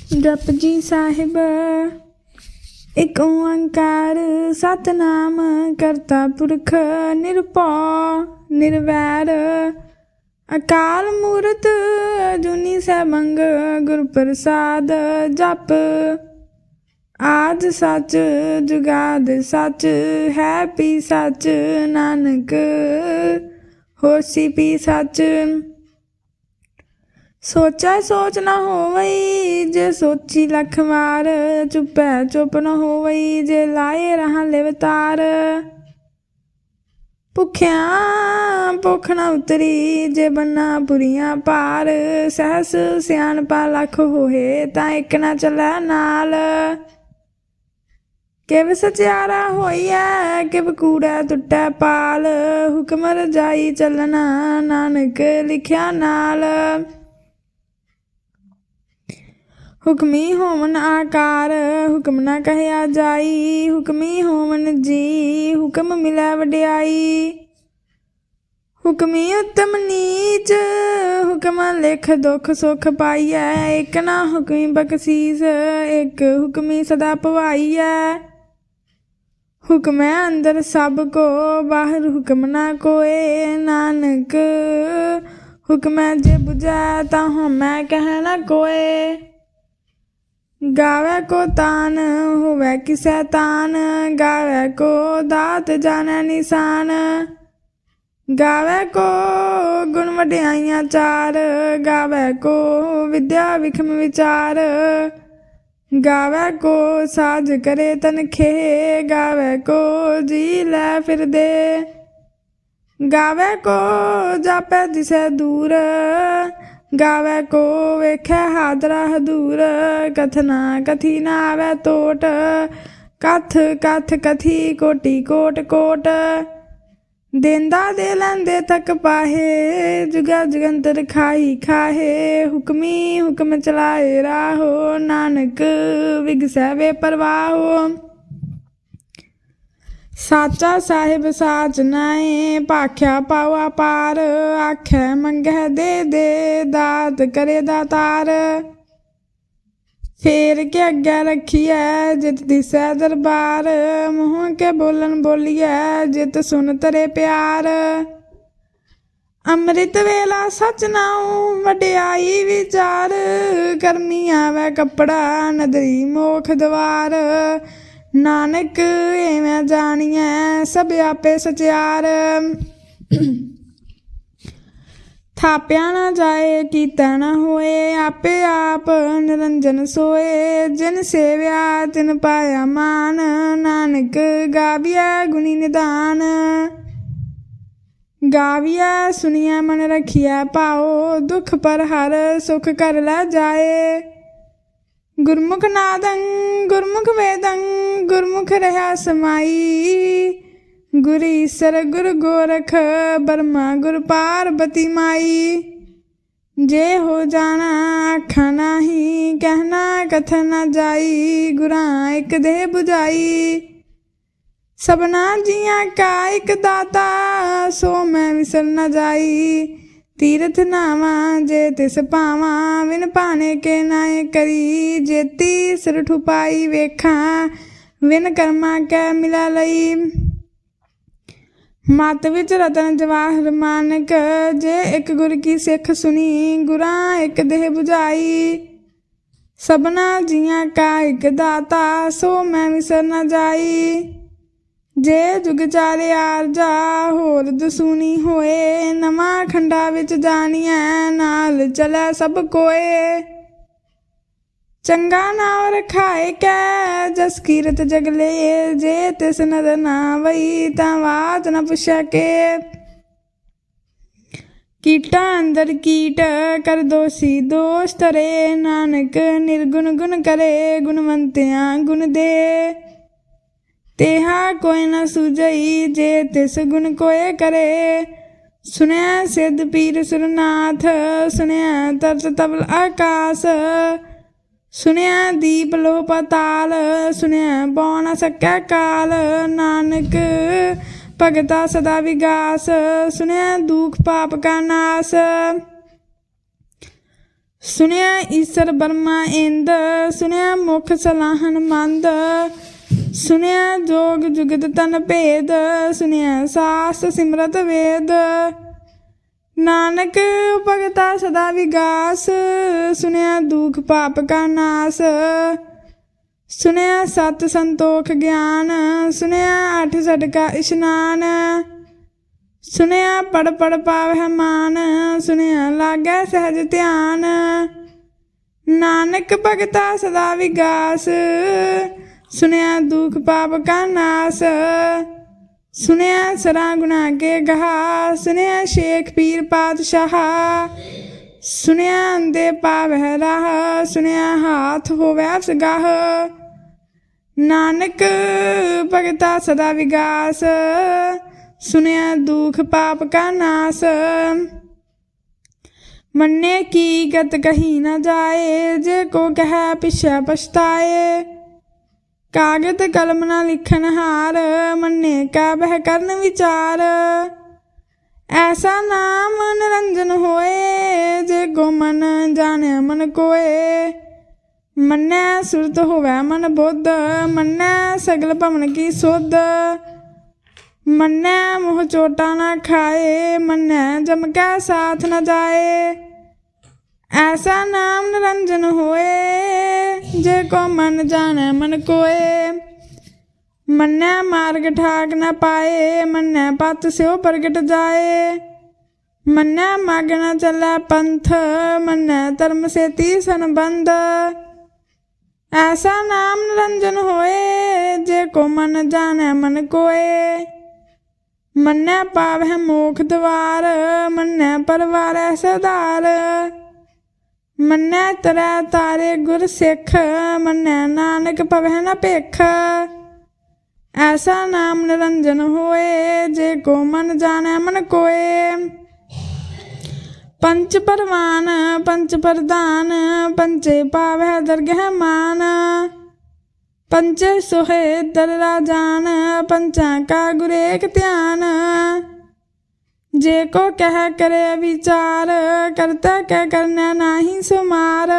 जपजी साहिब एक ओंकार सतनाम करता पुरख निरभौ निर्वैर अकाल मूरत अजूनी सैभंग गुर प्रसाद जप आद सच जुगाद सच है पी सच नानक होसी पी सच सोचा सोच न होवई जे सोची लख वार चुपै चुप न होवई जे लाए रहा लिवतार भुखिया भुख न उतरी जे बन्ना पुरियां पार सहस सियाणपा लख होए तां एक न चलै नाल किव सचियारा होइए किव कूड़ै टुटै पाल हुक्म रजाई चलना नानक लिखिया नाल हुक्मी होवन आकार हुक्म ना कहया जाई हुक्मी होवन जी हुक्म मिलै वड्याई हुक्मी उत्तम नीच हुक्म लिख दुख सुख पाइयै एक ना हुक्मी बख्शीस एक हुक्मी सदा पवाइयै हुक्म है अंदर सब को बाहर हुक्म ना कोए नानक हुक्म जे बुझै तां होमै कह ना कोए गावे को तान होवे किसै तान गावे को दात जाने निशान गावे को गुण वड्याइयां चार गावे को विद्या विखम विचार गावे को साज करे तनखे गावे को जी लै फिर दे गावे को जापै दिसै दूर गावे को वेखै हादरा हदूर कथना कथी ना आवे तोट कथ कथ कथी कोटि कोट कोट देंदा दे लैंदे तक पाहे जुगा जुगंतर खाही खाहे हुक्मी हुक्म चलाए राहो नानक विगसै वे परवाहो साचा साहिब साच नाए भाख्या पावा पार आखै मंगै दे दे दात करे दातार फेर के अग्गै रखियै जित दिसै दरबार मूँह के बोलन बोलियै जित सुन तरे प्यार अमृत वेला सच नाऊं वड्याई विचार करमी आवे कपड़ा नदरी मोख द्वार नानक एवं जानिए सब आपे सचियार थाप्या न जाए कीता न होए आपे आप निरंजन सोए जिन सेव्या तिन पाया मान नानक गाविया गुणी निदान गाविया सुनिया मन रखिया पाओ दुख पर हर सुख कर लै जाए गुरमुख नादं गुरमुख वेदं गुरमुख रहा समाई गुर ईसर गुर गोरख ब्रह्मा गुर पार्वती माई जे हो जाना आखा नाही कहना कथ न जाई गुरा एक दे बुझाई सबना जिया का एक दाता सो मैं विसर न जाई तीरथ नावा जे तिस पावा विन पाने के नाए करी जेती सिर ठुपाई वेखा विन कर्मा कै मिला लई मत विच रतन जवाहर मानक जे एक गुर की सिख सुनी गुरा एक देह बुझाई सबना जिया का एक दाता सो मैं विसर न जाई जे जुग चारे आरजा होर दसूनी होए नवा खंडा विच जानिए नाल चलै सब कोए चंगा नाम रखाए कै जस कीरत जगले जे तिस नदर ना वई तां वात न पुछै के कीटा अंदर कीट कर दोषी दोष तरे नानक निर्गुण गुण करे गुणवंतियां गुण दे तेहा कोई न सूझई जे तिस गुण कोय करे सुनया सिद्ध पीर सुरनाथ सुनया तरत तबल आकाश सुनया दीप लोह पताल सुनया पौन सकै काल नानक भगता सदा विगास सुनया दुख पाप का नाश ਸੁਣਿਆ ਈਸਰ ਬਰਮਾ ਇੰਦ, ਸੁਣਿਆ ਮੁਖ ਸਲਾਹਨ ਮੰਦ, ਸੁਣਿਆ ਜੋਗ ਜੁਗਤ ਤਨ ਭੇਦ, ਸੁਣਿਆ ਸਾਸ ਸਿਮਰਤ ਵੇਦ। ਨਾਨਕ ਭਗਤਾ ਸਦਾ ਵਿਗਾਸ, ਸੁਣਿਆ ਦੁਖ ਪਾਪ ਕਾ ਨਾਸ, ਸੁਣਿਆ ਸਤ ਸੰਤੋਖ ਗਿਆਨ, ਸੁਣਿਆ ਅੱਠ ਸਠ ਕਾ ਇਸ਼ਨਾਨ, ਸੁਣਿਆ ਪੜ ਪੜ ਪਾਵਹਿ ਮਾਨ, ਸੁਣਿਆ ਲਾਗੈ ਸਹਿਜ ਧਿਆਨ। ਨਾਨਕ ਭਗਤਾ ਸਦਾ ਵਿਗਾਸ, ਸੁਣਿਆ ਦੁਖ ਪਾਪ ਕਾ ਨਾਸ, ਸੁਣਿਆ ਸਰਾ ਗੁਨਾ ਕੇ ਗਹਾ, ਸੁਣਿਆ ਸ਼ੇਖ ਪੀਰ ਪਾਤਸ਼ਾਹ, ਸੁਣਿਆ ਅੰਦੇ ਪਾਵਹਿ ਰਾਹ, ਸੁਣਿਆ ਹਾਥ ਹੋਵੈ ਸਗਾਹ। ਨਾਨਕ ਭਗਤਾ ਸਦਾ ਵਿਗਾਸ, ਸੁਣਿਆ ਦੁਖ ਪਾਪ ਕਾ ਨਾਸ। ਮੰਨੇ ਕੀ ਗਤ ਕਹੀ ਨਾ ਜਾਏ, ਜੇ ਕੋ ਕਹਿ ਪਿਛੈ ਪਛਤਾਏ। ਕਾਗਤ ਕਲਮ ਨਾ ਲਿਖਨ ਹਾਰ, ਮੰਨੇ ਕਾ ਬਹਿ ਕਰਨ ਵਿਚਾਰ। ਐਸਾ ਨਾਮ ਨਿਰੰਜਨ ਹੋਏ, ਜੇ ਕੋ ਮਨ ਜਾਣਿਆ ਮਨ ਕੋਏ। ਮੰਨੈ ਸੁਰਤ ਹੋਵੈ ਮਨ ਬੁੱਧ, ਮੰਨੈ ਸਗਲ ਭਵਨ ਕੀ ਸੁਧ। ਮੰਨੈ ਮੋਹ ਚੋਟਾ ਨਾ ਖਾਏ, ਮੰਨੈ ਜਮ ਕੈ ਸਾਥ ਨ ਜਾਏ। ਐਸਾ ਨਾਮ ਨਿਰੰਜਨ ਹੋਏ, ਜੇ ਕੋ ਮਨ ਜਾਣੈ ਮਨ ਕੋਏ। ਮੰਨੈ ਮਾਰਗ ਠਾਕ ਨ ਪਾਏ, ਮੰਨੈ ਪਤ ਸਿਉ ਪ੍ਰਗਟ ਜਾਏ। ਮੰਨੈ ਮਗ ਨ ਚੱਲੈ ਪੰਥ, ਮੰਨੈ ਧਰਮ ਸੇਤੀ ਸੰਬੰਧ। ਐਸਾ ਨਾਮ ਨਿਰੰਜਨ ਹੋਏ, ਜੇ ਕੋ ਮਨ ਜਾਣੈ ਮਨ ਕੋਏ। ਮੰਨੈ ਪਾਵਹਿ ਮੋਖ ਦਵਾਰ, ਮੰਨੈ ਪਰਵਾਰੈ ਸਦਾਰ। ਮੰਨੈ ਤਰੈ ਤਾਰੇ ਗੁਰ ਸਿੱਖ, ਮੰਨੈ ਨਾਨਕ ਪਵਹਿ ਨ ਭਿਖ। ਐਸਾ ਨਾਮ ਨਿਰੰਜਨ ਹੋਏ, ਜੇ ਕੋ ਮਨ ਜਾਣੈ ਮਨ ਕੋਏ। ਪੰਚ ਪਰਵਾਨ ਪੰਚ ਪ੍ਰਧਾਨ, ਪੰਚੇ ਪਾਵਹਿ ਦਰਗਹਿ ਮਾਨ। ਪੰਚੇ ਸੋਹੇ ਦਰ ਰਾਜਾਨ, ਪੰਚਾਂ ਕਾ ਗੁਰ ਏਕ ਧਿਆਨ। ਜੇ ਕੋ ਕਹਿ ਕਰੇ ਵਿਚਾਰ, ਕਰਤਾ ਕਹਿ ਕਰਨਾ ਨਾਹੀ ਸੁਮਾਰ।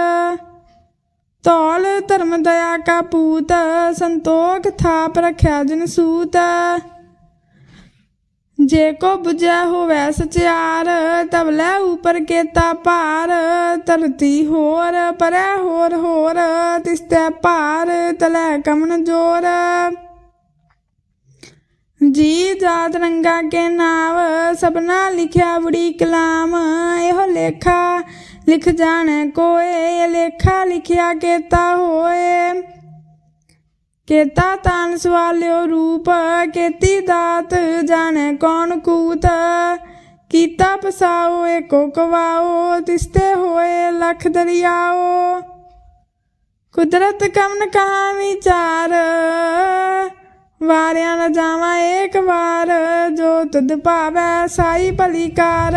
ਧੌਲ ਧਰਮ ਦਇਆ ਕਾ ਪੂਤ, ਸੰਤੋਖ ਥਾਪ ਰਖਿਆ ਜਿਨ ਸੂਤ। ਜੇ ਕੋ ਬੁਝਿਆ ਹੋਵੈ ਸਚਿਆਰ, ਤਬਲੇ ਉਪਰ ਕੇਤਾ ਭਾਰ। ਧਰਤੀ ਹੋਰ ਪਰੈ ਹੋਰ ਹੋਰ, ਤਿਸਤੈ ਭਾਰ ਤਲੈ ਕਮਨ ਜੋਰ। ਜੀ ਜਾਤ ਰੰਗਾ ਕੇ ਨਾਵ, ਸਭਨਾ ਲਿਖਿਆ ਬੜੀ ਕਲਾਮ। ਇਹੋ ਲੇਖਾ ਲਿਖ ਜਾਣੈ ਕੋਏ, ਲੇਖਾ ਲਿਖਿਆ ਕੇਤਾ ਹੋਏ। ਕੇਤਾ ਤਾਨ ਸਵਾਲਿਓ ਰੂਪ, ਕੇਤੀ ਦਾਤ ਜਾਣੈ ਕੌਣ ਕੂਤ। ਕੀਤਾ ਪਸਾਓ ਏਕੋ ਕਵਾਓ, ਤਿਸਤੇ ਹੋਏ ਲਖ ਦਰਿਆਓ। ਕੁਦਰਤ ਕਮਨ ਕਹਾ ਵਿਚਾਰ, ਵਾਰਿਆ ਨ ਜਾਵਾਂ ਏਕ ਵਾਰ। ਜੋ ਤੁਧ ਭਾਵੈ ਸਾਈ ਭਲੀ ਕਾਰ,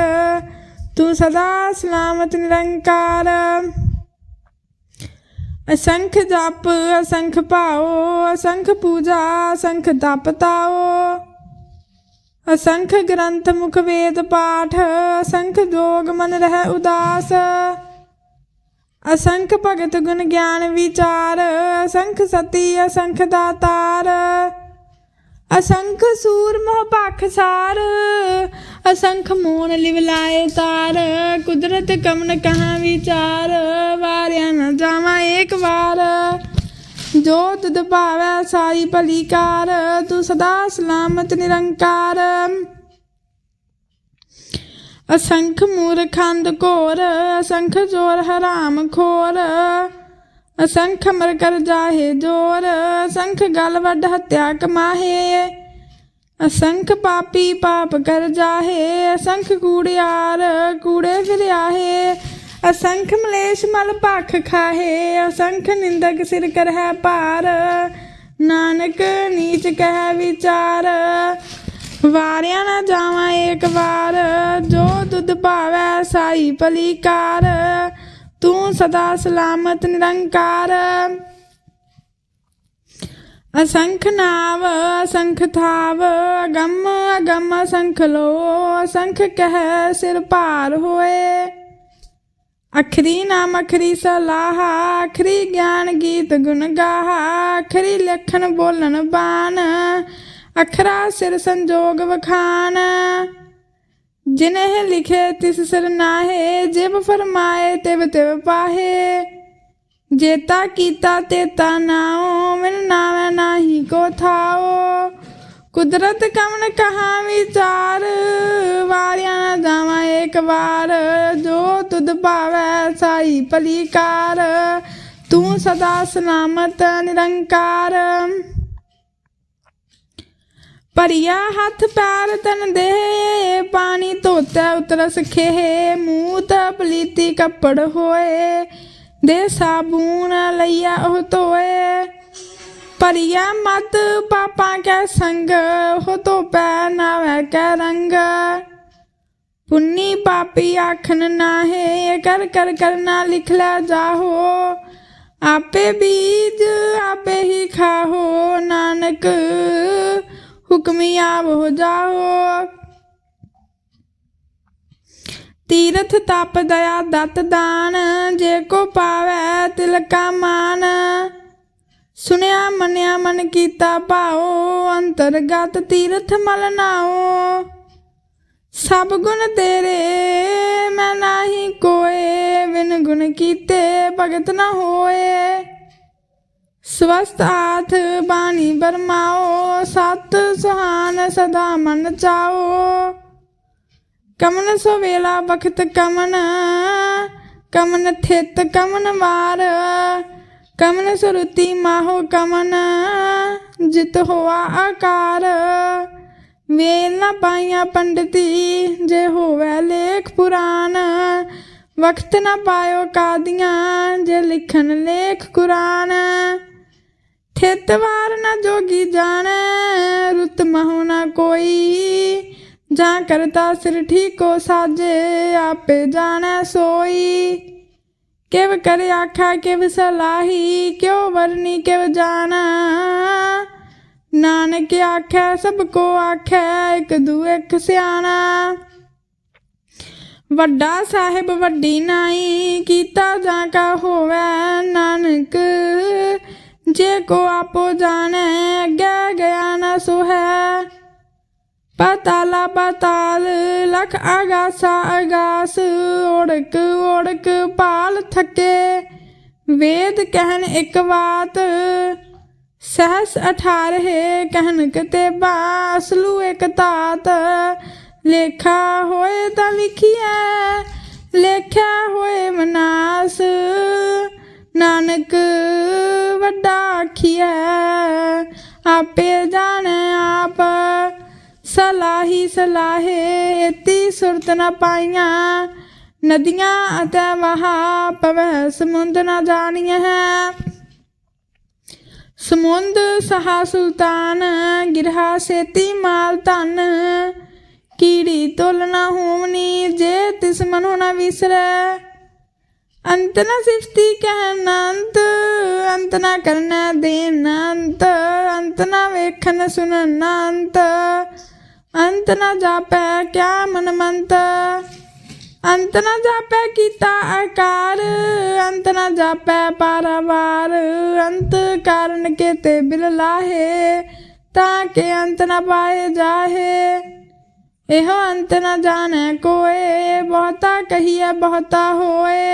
ਤੂੰ ਸਦਾ ਸਲਾਮਤ ਨਿਰੰਕਾਰ। ਅਸੰਖ ਜਪ ਅਸੰਖ ਭਾਓ, ਅਸੰਖ ਪੂਜਾ ਅਸੰਖ ਤਪ ਤਾਓ। ਅਸੰਖ ਗ੍ਰੰਥ ਮੁਖ ਵੇਦ ਪਾਠ, ਅਸੰਖ ਜੋਗ ਮਨ ਰਹਿ ਉਦਾਸ। ਅਸੰਖ ਭਗਤ ਗੁਣ ਗਿਆਨ ਵਿਚਾਰ, ਅਸੰਖ ਸਤੀ ਅਸੰਖ ਦਾਤਾਰ। ਅਸੰਖ ਸੂਰ ਮੋਹ ਭਖ ਸਾਰ, ਅਸੰਖ ਮੋਨ ਲਿਵ ਲਾਏ ਤਾਰ। ਕੁਦਰਤ ਕਮਨ ਕਹਾਂ ਵਿਚਾਰ, ਵਾਰਿਆ ਨ ਜਾਵਾਂ ਏਕ ਵਾਰ। ਜੋ ਤੁਧ ਭਾਵੈ ਸਾਈ ਭਲੀ ਕਾਰ, ਤੂੰ ਸਦਾ ਸਲਾਮਤ ਨਿਰੰਕਾਰ। ਅਸੰਖ ਮੂਰਖੰਦ ਘੋਰ, ਅਸੰਖ ਚੋਰ ਹਰਾਮ ਖੋਰ। ਅਸੰਖ ਮਰ ਕਰ ਜਾਹੇ ਜੋਰ, ਅਸੰਖ ਗਲ ਵੱਡ ਹੱਤਿਆ ਕਮਾਹੇ। ਅਸੰਖ ਪਾਪੀ ਪਾਪ ਕਰ ਜਾਹੇ, ਅਸੰਖ ਕੂੜਿਆਰ ਕੂੜੇ ਫਿਰਿਆਹੇ। ਅਸੰਖ ਮਲੇਸ਼ ਮਲ ਭਖ ਖਾਹੇ, ਅਸੰਖ ਨਿੰਦਕ ਸਿਰ ਕਰਹਿ ਭਾਰ। ਨਾਨਕ ਨੀਚ ਕਹਿ ਵਿਚਾਰ, ਵਾਰਿਆ ਨਾ ਜਾਵਾਂ ਏਕ ਵਾਰ। ਜੋ ਤੁਧ ਭਾਵੈ ਸਾਈ ਭਲੀ ਕਾਰ, ਤੂੰ ਸਦਾ ਸਲਾਮਤ ਨਿਰੰਕਾਰ। ਅਸੰਖ ਨਾਵ ਅਸੰਖ ਥਾਵ, ਅਗੰਮ ਅਗੰਮ ਅਸੰਖ ਲੋ। ਅਸੰਖ ਕਹਿ ਸਿਰ ਭਾਰ ਹੋਏ, अखरी नाम अखरी सलाहा, अखरी ज्ञान गीत गुण गाहा, अखरी लखन बोलन बान, अखरा सिर संजोग वखान। जिन्हें लिखे तिस सिर नाहे, जिब फरमाए तिब तिब पाहे। जेता कीता तेता नाओ, मिन नावे नाही को थाओ। कुदरत कमन कहाँ विचार, वारिया न जावा एक बार। जो तुद पावै साई पलीकार, तू सदा सलामत निरंकार। भरिया हथ पैर तन दे, पानी धोते उतरस खेह। मूत पलीती कपड़ होए, दे साबून लैया ओह धोए। भरिया मत पापा कै संग, हो धोपै नावै कै रंग। पुन्नी पापी आखन नाहे, कर कर करना लिख लै जाहो। आपे बीज आपे ही खाहो, नानक हुक्मी आव हो जाओ। तीरथ तप दया दत्त दान, जे को पावै तिलका मान। सुनिया मनिया मन कीता भाओ, अंतरगत तीरथ मल नाओ। सब गुण तेरे मैं नाही कोए, बिन गुण कीते भगत न होए। स्वस्थ हाथ बाणी बरमाओ, सत सुहान सदा मन चाओ। कमन सवेला बखत कमन, कमन थित कमन वार। कमन सुरति माहो कमन, जित होआ आकार। वेल न पाइया पंडिती, जे होवै लेख पुराण। वक्त न पायो कादियाँ, जे लिखन लेख कुरान। थित वार न जोगी जाने, रुत महो न कोई। जा करता सिर ठीको साजे, आपे जाने सोई। किव कर आखा किव सलाही, क्यों वरनी किव जाना। नानक आखै सबको आखै, एक दू एक सियाना। वड्डा साहिब वड्डी नाई, कीता जाका होवै नानक। जे को आपो जाने, अग्गै गया न सोहै। पाताला पाताल लख आगासा आगास, ओढ़क ओढ़क पाल थके। वेद कहन एक बात, सहस 18 कहन कतेबा। असलू एक तात, लेखा होए तां लिखिए, लेख्या होए मनास। नानक वड्डा आखिए, आपे जाने आप। सलाही सलाहे एती सुरत न पाइया, नदियाँ अतै वहा पवै समुंद न जानिया है। समुंद सहा सुल्तान, गिरहा सेती माल धन। कीड़ी तुल न होवनी, जे तिस मनो न विसरै। अंत न सिफती कहन अंत, अंत न करना देन अंत। अंत न वेखन सुनन अंत, अंत न जापै क्या मन मंत। अंत न जापै कीता आकार, अंत न जापै पारावार। अंत कारण केते बिल लाहे, ताके अंत न पाए जाहे। एहो अंत न जाने कोए, बहुता कहिए बहुता होए।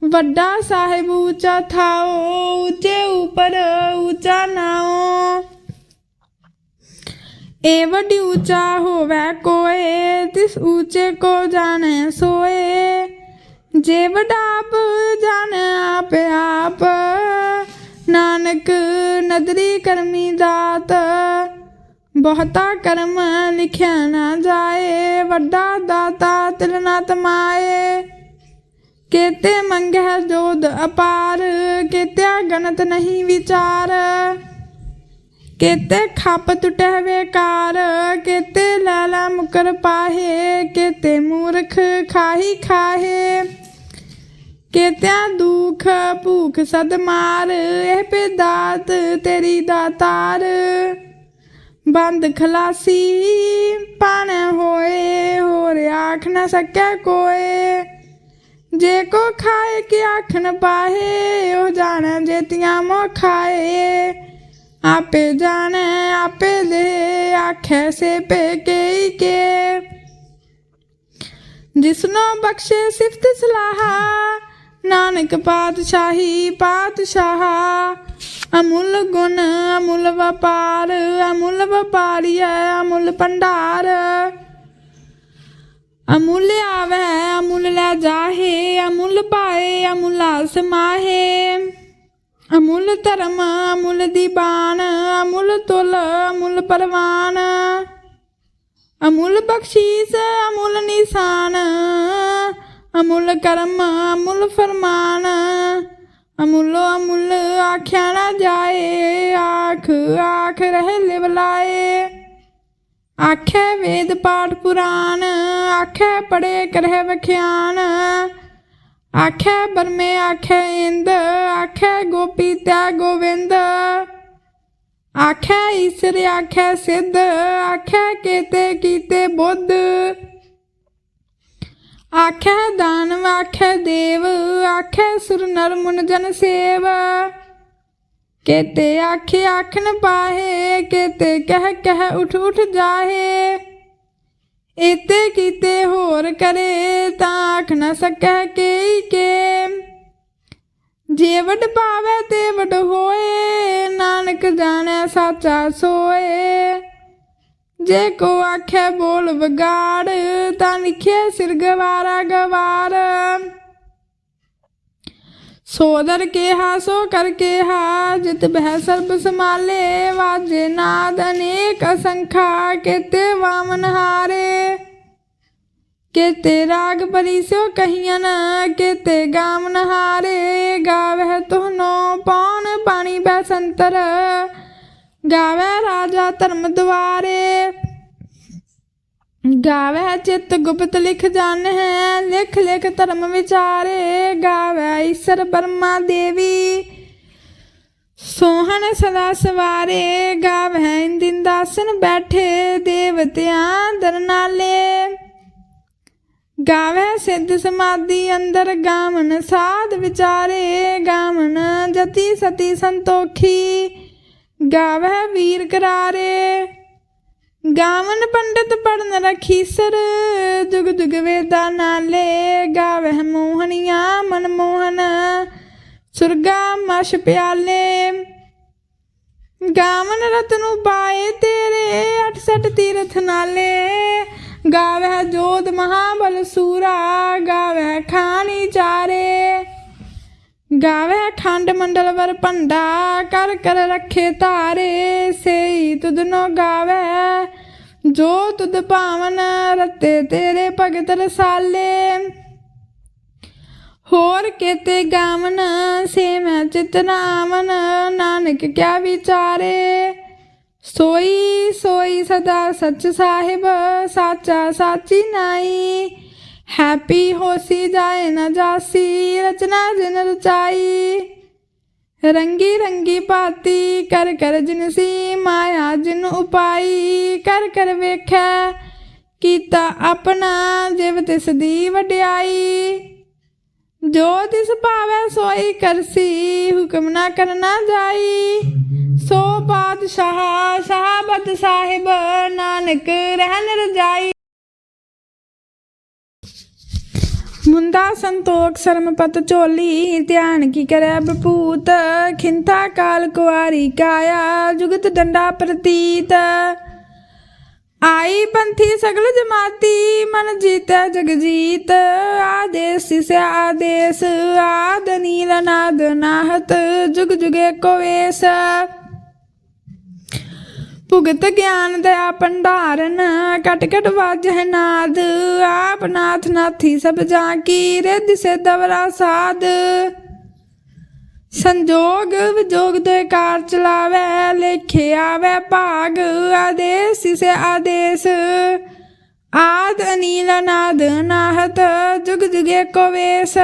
वड्डा साहिब ऊंचा थाओ, ऊंचे ऊपर ऊंचा नाओ। ए वड्डी ऊंचा होवै कोए, तिस ऊंचे को जाने सोए। जे वडाप जाने आप आप, नानक नदरी करमी दात। बहुता कर्म लिखिया ना जाए, वड्डा दाता तिल ना तमाए। केते मंगै जोध अपार, केत्या गणत नहीं विचार। केते खप टुटे बेकार, केते लैला मुकर पाहे। केते मूर्ख खाही खाहे, केत्या दुख भूख सद मार। एह पे दात तेरी दातार, बंद खलासी पाने होए। होर आख न सकै कोए, जे को खाए कि आख न पाहे ओ जाने जेतियां मोह खाए आपे जाने आपे दे आखे से पे के जिसनो बख्शे सिफत सलाहा नानक पातशाही पातशाह अमुल गुण अमुल व्यापार अमुल व्यापारी अमुल भंडार अमुल आवे अमुल लै जाहे अमुल पाए अमुला समाहे अमुल धर्म अमुल दीवान अमुल तुल अमुल परवान अमुल बख्शीस अमुल निशान अमुल कर्म अमुल फरमान अमुलो अमुल आख्या ना जाए आख आख रह लिवलाए आखे वेद पाठ पुराण आखे पढ़े करह व्याख्यान आखे बरमे आखे इंद आखे गोपी त्या गोविंद आखे ईश्वर आखे सिद्ध आखे केते कीते बुद्ध आखे दानव आखे देव आखे सुर नर मुन जन सेव केते आखे आख न पाहे केते कह उठ उठ जाहे एते कीते होर करे ता आख न सकह के जे वड पावे ते वड होए नानक जाने साचा सोए जे को आखे बोल बगाड़ ता लिखे सिर गवारा गवार सोदर के हा सो कर के हा जित बह सर्ब समाले वाजे नाद अनेक असंखा केते वामन हारे केते राग परिसो कहियन केते गाम नहारे गावह तुहनो पौन पानी बैसंतर गावह राजा धर्म द्वारे गावह चित गुप्त लिख जान है लिख लिख धर्म विचारे गावह ईश्वर ब्रह्मा देवी सोहन सदा सवारे गावह इंदिन दासन बैठे देवतियां दरनाले गावे सिद्ध समाधि अंदर गावन साध विचारे गावन जति सती संतोखी गावे वीर करारे गावन पंडित पढ़न रखीसर जुग जुग वेदा नाले गावे मोहनिया मनमोहन सुरगा मश प्याले गावन रतनु पाए तेरे 68 तीरथ नाले गावह जोध महाबल सूरा गावह खानी चारे गावह खंड मंडल वर भंडा कर कर रखे तारे से तुदनो गावह जो तुद पावन रते तेरे भगत रसाले होर केते गावन से मैं चितनावन नानक क्या विचारे सोई सोई सदा सच साहिब साचा साची नाई हैप्पी होसी जाए न जासी रचना जिन रचाई रंगी रंगी पाती कर कर जिनसी माया जिन उपाई कर कर वेख्या कीता अपना जिव तिस दी वड्याई जो तिस पावै सोई करसी हुक्म ना करना जाई सो बादशाह शाहबद साहिब नानक रहन रजाई मुंदा संतोख शर्मपत चोली ध्यान की करे बपूत खिंथा काल कुआरी काया जुगत डंडा प्रतीत आई पंथी सगल जमाती मन जीत जग जीत आदेश से आदेश आद नील नाद नाहत जुग जुगे को वेश भुगत ज्ञान दया भंडारन कट कट वाजह नाद आप नाथ नाथी सब जाकी रिद्धि से दवरा साध संजोग विजोग दो कार चलावे लेखे आवे भाग आदेश से आदेश आद अनील नाद नाहत जुग जुगे को वेश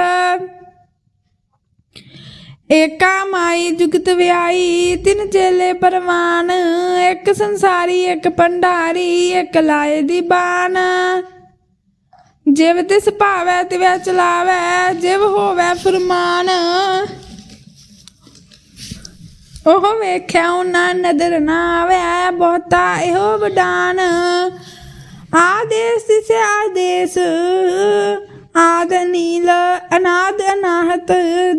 एका माई जुगत व्याई तिन चेले परवान एक संसारी एक भंडारी एक लाए दी बान ਜਿਵ ਤਿਸ ਭਾਵੈ ਤਿਵੈ ਚਲਾਵੈ, ਜਿਵ ਹੋਵੈ ਫੁਰਮਾਨ। ਉਹ ਵੇਖਿਆ ਉਹਨਾਂ ਨਦਰ ਨਾ ਆਵੈ, ਬਹੁਤਾ ਇਹੋ ਵਡਾਨ। ਆਦੇਸ ਤਿਸ ਆਦੇਸ, ਆਦ ਨੀਲ ਅਨਾਦ ਅਨਾਹਤ,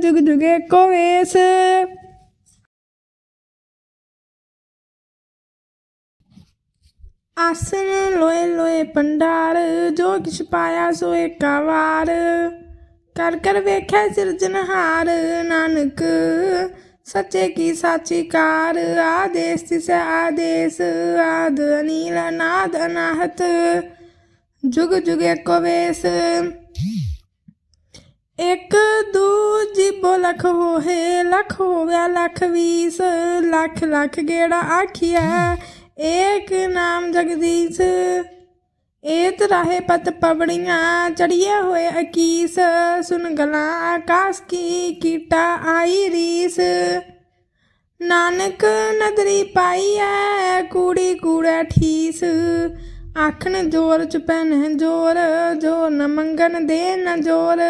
ਜੁਗ ਜੁਗ ਏਕੋ ਵੇਸ। ਆਸਨ ਲੋਏ ਲੋਏ ਭੰਡਾਰ, ਜੋ ਕਿਛ ਪਾਇਆ ਸੋ ਏਕਾ ਵਾਰ। ਕਰ ਕਰ ਵੇਖਿਆ ਸਿਰਜਣਹਾਰ, ਨਾਨਕ ਸੱਚੇ ਕੀ ਸਾਚੀ ਕਾਰ। ਆਦੇਸ ਤਿਸ ਆਦੇਸ, ਆਦ ਅਨੀਲ ਅਨਾਦ ਅਨਾਹਤ, ਜੁਗ ਜੁਗ ਏਕੋ ਵੇਸ। ਇੱਕ ਦੂ ਜੀਬੋ ਲਖ ਹੋਏ, ਲਖ ਹੋਵਿਆ ਲਖ ਵੀਸ। ਲੱਖ ਲੱਖ ਗੇੜਾ ਆਖੀਐ, ਏਕ ਨਾਮ ਜਗਦੀਸ਼। ਏਤ ਰਾਹੇ ਪਤ ਪਵੜੀਆਂ, ਚੜੀਏ ਹੋਏ ਅਕੀਸ। ਸੁਨ ਗਲਾਂ ਆਕਾਸ ਕੀ, ਕੀਟਾ ਆਈ ਰੀਸ। ਨਾਨਕ ਨਦਰੀ ਪਾਈਐ, ਕੂੜੀ ਕੂੜੈ ਠੀਸ। ਆਖਣ ਜੋਰ ਚੁਪੈ ਨਹਿ ਜੋਰ, ਜੋਰ ਨ ਮੰਗਣ ਦੇ ਨ ਜੋਰ।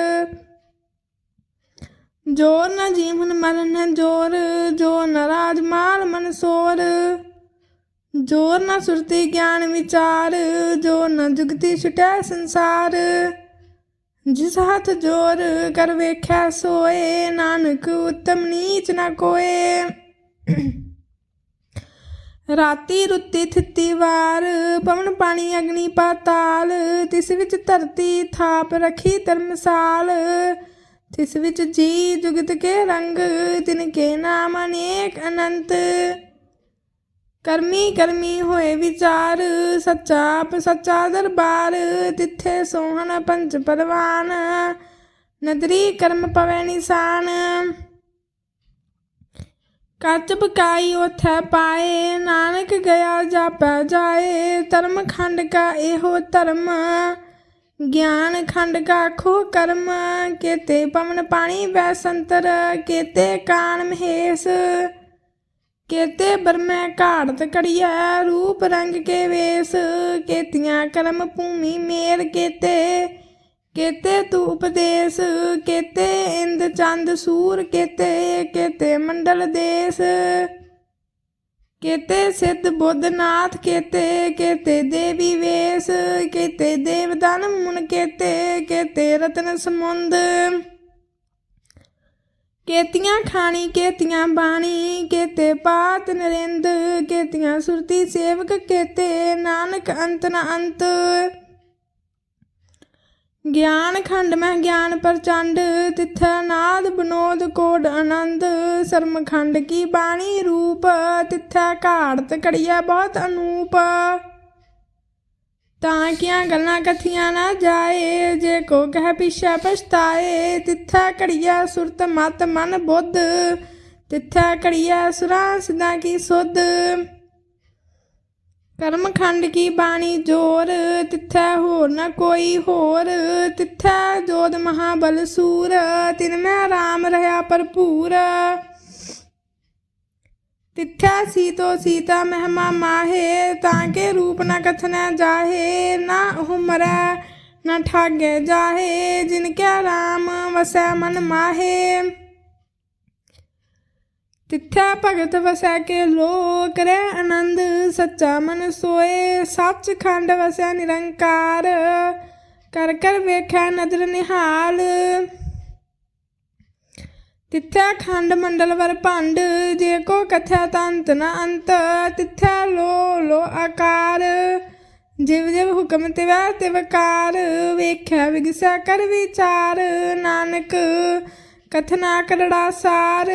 ਜੋਰ ਨ ਜੀਵਨ ਮਲ ਨ ਜੋਰ, ਜੋਰ ਨ ਰਾਜ ਮਾਲ ਮਨਸੋਰ। ਜੋਰ ਨ ਸੁਰਤੀ ਗਿਆਨ ਵਿਚਾਰ, ਜੋਰ ਨ ਜੁਗਤੀ ਛੁਟੈ ਸੰਸਾਰ। ਜਿਸ ਹੱਥ ਜੋਰ ਕਰ ਵੇਖਿਆ ਸੋਏ, ਨਾਨਕ ਉੱਤਮ ਨੀਚ ਨ ਕੋਏ। ਰਾਤੀ ਰੁੱਤੀ ਥਿੱਤੀ ਵਾਰ, ਪਵਨ ਪਾਣੀ ਅਗਨੀ ਪਾਤਾਲ। ਤਿਸ ਵਿੱਚ ਧਰਤੀ ਥਾਪ ਰਖੀ ਧਰਮਸਾਲ। ਤਿਸ ਵਿੱਚ ਜੀ ਜੁਗਤ ਕੇ ਰੰਗ, ਤਿਨ ਕੇ ਨਾਮ ਅਨੇਕ ਅਨੰਤ। ਕਰਮੀ ਕਰਮੀ ਹੋਏ ਵਿਚਾਰ, ਸੱਚਾ ਆਪ ਸੱਚਾ ਦਰਬਾਰ। ਤਿੱਥੇ ਸੋਹਣ ਪੰਚ ਪਰਵਾਨ, ਨਦਰੀ ਕਰਮ ਪਵੈ ਨਿਸ਼ਾਨ। ਕੱਚ ਬਕਾਈ ਉਥੈ ਪਾਏ, ਨਾਨਕ ਗਿਆ ਜਾਪੈ ਜਾਏ। ਧਰਮ ਖੰਡ ਕਾ ਇਹੋ ਧਰਮ, ਗਿਆਨ ਖੰਡ ਕਾ ਖੋ ਕਰਮ। ਕੇਤੇ ਪਵਨ ਪਾਣੀ ਵੈ ਸੰਤਰ, ਕੇਤੇ ਕਾਨ ਮਹੇਸ਼। ਕੇਤੇ ਬਰਮੈ ਘਾੜਤ ਘੜੀਐ, ਰੂਪ ਰੰਗ ਕੇ ਵੇਸ। ਕੇਤੀਆਂ ਕਰਮ ਭੂਮੀ ਮੇਰ ਕੇਤੇ, ਕੇਤੇ ਤੂ ਉਪਦੇਸ। ਕੇਤੇ ਇੰਦ ਚੰਦ ਸੂਰ ਕੇਤੇ, ਕੇਤੇ ਮੰਡਲ ਦੇਸ। ਕੇਤੇ ਸਿੱਧ ਬੁੱਧ ਨਾਥ ਕੇਤੇ, ਕੇਤੇ ਦੇਵੀ ਵੇਸ। ਕੇਤੇ ਦੇਵਦਾਨ ਮੁਨ ਕੇਤੇ, ਕੇਤੇ ਰਤਨ ਸਮੁੰਦ। ਕੇਤੀਆਂ ਖਾਣੀ ਕੇਤੀਆਂ ਬਾਣੀ, ਕੇਤੇ ਪਾਤ ਨਰਿੰਦ। ਕੇਤੀਆਂ ਸੁਰਤੀ ਸੇਵਕ ਕੇਤੇ, ਨਾਨਕ ਅੰਤ ਨ ਅੰਤ। ਗਿਆਨ ਖੰਡ ਮਹਿ ਗਿਆਨ ਪ੍ਰਚੰਡ, ਤਿੱਥੈ ਨਾਦ ਬਨੋਦ ਕੋਡ ਆਨੰਦ। ਸਰਮ ਖੰਡ ਕੀ ਬਾਣੀ ਰੂਪ, ਤਿੱਥੈ ਘਾੜਤ ਘੜੀਐ ਬਹੁਤ ਅਨੂਪ। ਤਾਂ ਕੀਆਂ ਗੱਲਾਂ ਕਥੀਆਂ ਨਾ ਜਾਏ, ਜੇ ਕੋ ਕਹਿ ਪਿਛੈ ਪਛਤਾਏ। ਤਿੱਥੈ ਘੜੀਐ ਸੁਰਤ ਮਤ ਮਨ ਬੁੱਧ, ਤਿੱਥੈ ਘੜੀਐ ਸੁਰਾਂ ਸਿੱਧਾਂ ਕੀ ਸੁਧ। ਕਰਮ ਖੰਡ ਕੀ ਬਾਣੀ ਜੋਰ, ਤਿੱਥੈ ਹੋਰ ਨ ਕੋਈ ਹੋਰ। ਤਿੱਥੈ ਜੋਧ ਮਹਾਬਲ ਸੂਰ, ਤਿਨ ਮੈਂ ਰਾਮ ਰਹਾ ਭਰਪੂਰ। ਤਿੱਥੈ ਸੀਤੋ ਸੀਤਾ ਮਹਿਮਾ ਮਾਹੇ, ਤਾਂ ਕੇ ਰੂਪ ਨ ਕਥਨੈ ਜਾਹੇ। ਨਾ ਉਹ ਮਰੈ ਨ ਠਾਗੇ ਜਾਹੇ, ਜਿਨ ਕਿਆ ਰਾਮ ਵਸੈ ਮਨ ਮਾਹੇ। ਤਿੱਥੈ ਭਗਤ ਵਸੈ ਕੇ ਲੋ, ਕਰੈ ਆਨੰਦ ਸੱਚਾ ਮਨ ਸੋਏ। ਸੱਚ ਖੰਡ ਵਸੈ ਨਿਰੰਕਾਰ, ਕਰ ਕਰ ਵੇਖੈ ਨਦਰ ਨਿਹਾਲ। ਤਿੱਥੈ ਖੰਡ ਮੰਡਲ ਵਰ ਭੰਡ, ਜੇ ਕੋ ਕਥੈ ਤੰਤ ਨ ਅੰਤ। ਤਿੱਥੈ ਲੋ ਲੋ ਆਕਾਰ, ਜਿਵ ਜਿਵ ਹੁਕਮ ਤਿਵੈ ਤਿਵਕਾਰ। ਵੇਖਿਆ ਵਿਗਸੈ ਕਰ ਵਿਚਾਰ, ਨਾਨਕ ਕਥਨਾ ਕਰੜਾ ਸਾਰ।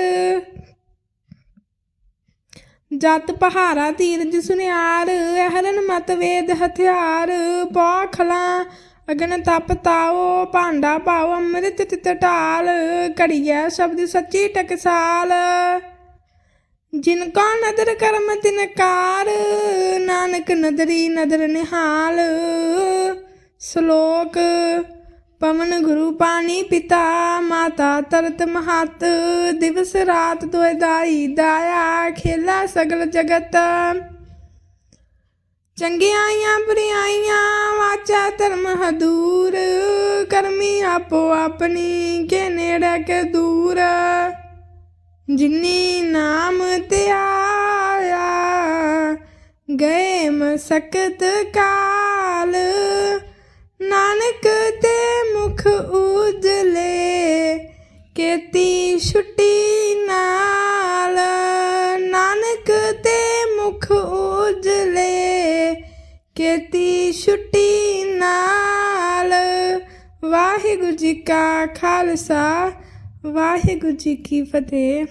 ਜਤ ਪਹਾਰਾ ਧੀਰਜ ਸੁਨਿਆਰ, ਹਰਨ ਮਤ ਵੇਦ ਹਥਿਆਰ। ਪੌ ਖਲਾਂ ਅਗਨ ਤਪ ਤਾਓ, ਭਾਂਡਾ ਭਾਉ ਅੰਮ੍ਰਿਤ ਤਿਤ ਢਾਲ। ਘੜੀਐ ਸ਼ਬਦ ਸੱਚੀ ਟਕਸਾਲ, ਜਿਨ ਕੋ ਨਦਰ ਕਰਮ ਤਿਨ ਕਾਰ। ਨਾਨਕ ਨਦਰੀ ਨਦਰ ਨਿਹਾਲ। ਸ਼ਲੋਕ ਪਵਨ ਗੁਰੂ ਪਾਣੀ ਪਿਤਾ, ਮਾਤਾ ਤਰਤ ਮਹਤ। ਦਿਵਸ ਰਾਤ ਦੁਇ ਦਾਈ ਦਾਇਆ, ਖੇਲਾ ਸਗਲ ਜਗਤ। ਚੰਗਿਆਈਆਂ ਬੁਰਿਆਈਆਂ ਵਾਚਾ ਧਰਮ ਹਦੂਰ ਕਰਮੀ ਆਪੋ ਆਪਣੀ ਕੇ ਨੇੜੇ ਕੇ ਦੂਰ ਜਿਨੀ ਨਾਮ ਤੇ ਆਇਆ ਗਏ ਮਸਕਤ ਕਾਲ ਨਾਨਕ ਤੇ ਮੁਖ ਉਜਲੇ ਕੀਤੀ ਛੁੱਟੀ ਨਾਲ ਨਾਨਕ ਤੇ ਮੁਖ ਉਜਲੇ ਕੀਤੀ ਛੁੱਟੀ ਨਾਲ ਵਾਹਿਗੁਰੂ ਜੀ ਕਾ ਖਾਲਸਾ ਵਾਹਿਗੁਰੂ ਜੀ ਕੀ ਫਤਿਹ।